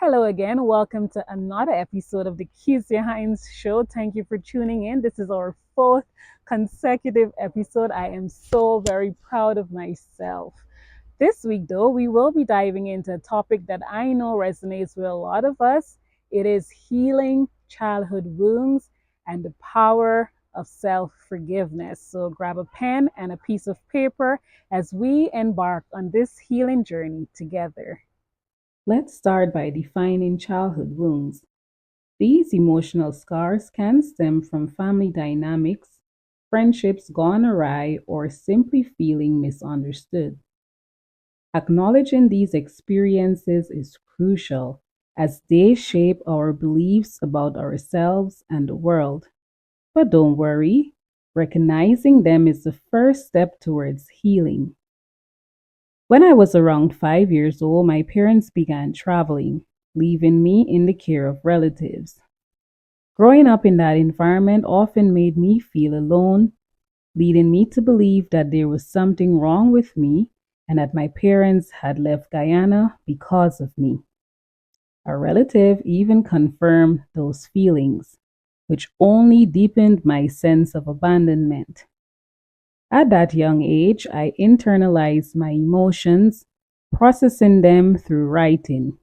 Hello again. Welcome to another episode of the Kezia Hines Show. Thank you for tuning in. This is our fourth consecutive episode. I am so very proud of myself. This week, though, we will be diving into a topic that I know resonates with a lot of us. It is healing childhood wounds and the power of self forgiveness. So grab a pen and a piece of paper as we embark on this healing journey together. Let's start by defining childhood wounds. These emotional scars can stem from family dynamics, friendships gone awry, or simply feeling misunderstood. Acknowledging these experiences is crucial as they shape our beliefs about ourselves and the world. But don't worry, recognizing them is the first step towards healing. When I was around 5 years old, my parents began traveling, leaving me in the care of relatives. Growing up in that environment often made me feel alone, leading me to believe that there was something wrong with me and that my parents had left Guyana because of me. A relative even confirmed those feelings, which only deepened my sense of abandonment. At that young age, I internalized my emotions, processing them through writing.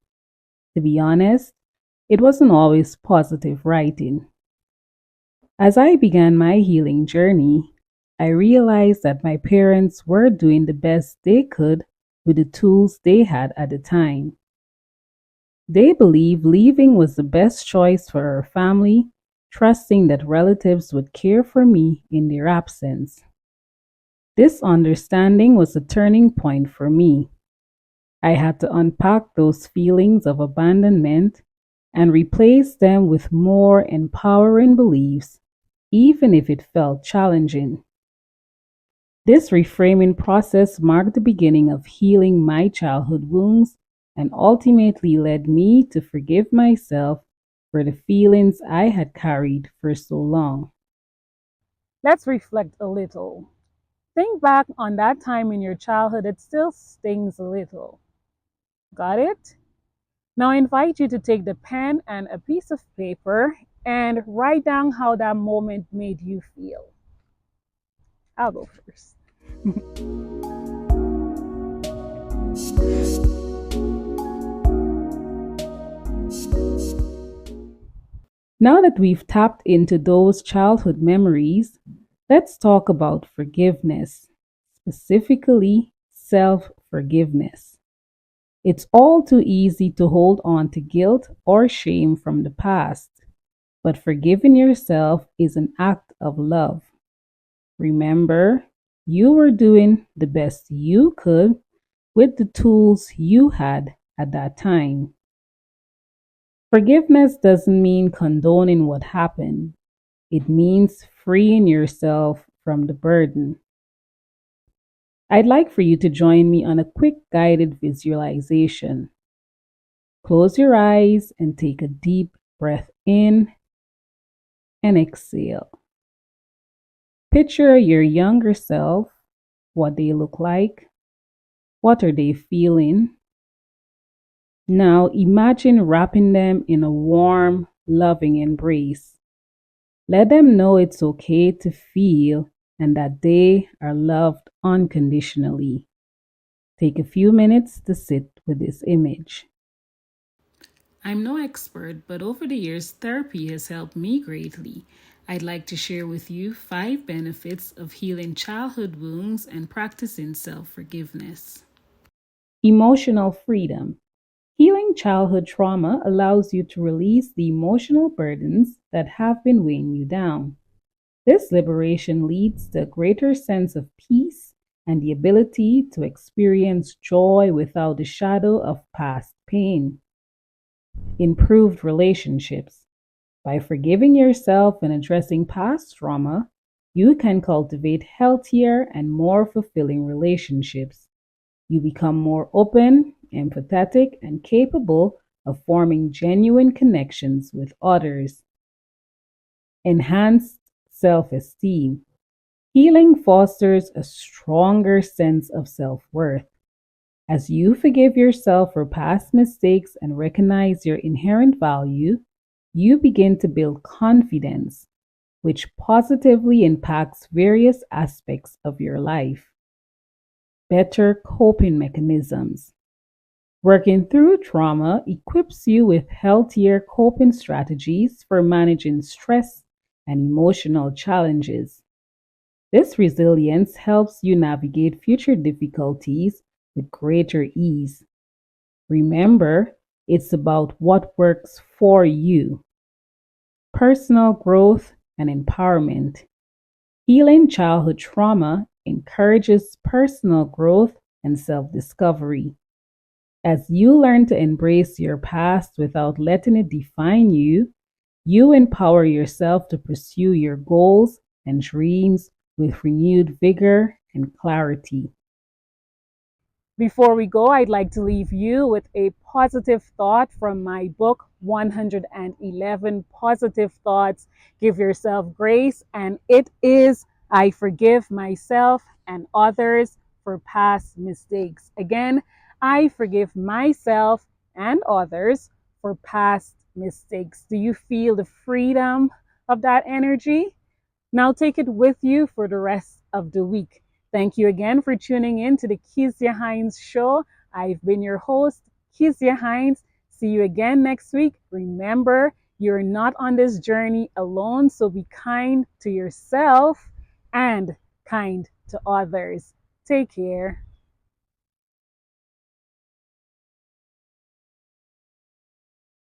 To be honest, it wasn't always positive writing. As I began my healing journey, I realized that my parents were doing the best they could with the tools they had at the time. They believed leaving was the best choice for our family, trusting that relatives would care for me in their absence. This understanding was a turning point for me. I had to unpack those feelings of abandonment and replace them with more empowering beliefs, even if it felt challenging. This reframing process marked the beginning of healing my childhood wounds and ultimately led me to forgive myself for the feelings I had carried for so long. Let's reflect a little. Think back on that time in your childhood, it still stings a little. Got it? Now I invite you to take the pen and a piece of paper and write down how that moment made you feel. I'll go first. Now that we've tapped into those childhood memories, let's talk about forgiveness, specifically self forgiveness. It's all too easy to hold on to guilt or shame from the past, but forgiving yourself is an act of love. Remember, you were doing the best you could with the tools you had at that time. Forgiveness doesn't mean condoning what happened, it means freeing yourself from the burden. I'd like for you to join me on a quick guided visualization. Close your eyes and take a deep breath in and exhale. Picture your younger self, what they look like, what are they feeling. Now imagine wrapping them in a warm, loving embrace. Let them know it's okay to feel and that they are loved unconditionally. Take a few minutes to sit with this image. I'm no expert, but over the years, therapy has helped me greatly. I'd like to share with you 5 benefits of healing childhood wounds and practicing self forgiveness. Emotional freedom. Healing childhood trauma allows you to release the emotional burdens that have been weighing you down. This liberation leads to a greater sense of peace and the ability to experience joy without the shadow of past pain. Improved relationships. By forgiving yourself and addressing past trauma, you can cultivate healthier and more fulfilling relationships. You become more open, empathetic, and capable of forming genuine connections with others. Enhanced self esteem. Healing fosters a stronger sense of self worth. As you forgive yourself for past mistakes and recognize your inherent value, you begin to build confidence, which positively impacts various aspects of your life. Better coping mechanisms. Working through trauma equips you with healthier coping strategies for managing stress and emotional challenges. This resilience helps you navigate future difficulties with greater ease. Remember, it's about what works for you. Personal growth and empowerment. Healing childhood trauma encourages personal growth and self discovery. As you learn to embrace your past without letting it define you, you empower yourself to pursue your goals and dreams with renewed vigor and clarity. Before we go, I'd like to leave you with a positive thought from my book, 111 Positive Thoughts. Give yourself grace. And it is, I forgive myself and others for past mistakes. Again, I forgive myself and others for past mistakes. Do you feel the freedom of that energy? Now take it with you for the rest of the week. Thank you again for tuning in to the Kezia Hines Show. I've been your host, Kezia Hines. See you again next week. Remember, you're not on this journey alone, so be kind to yourself and kind to others. Take care.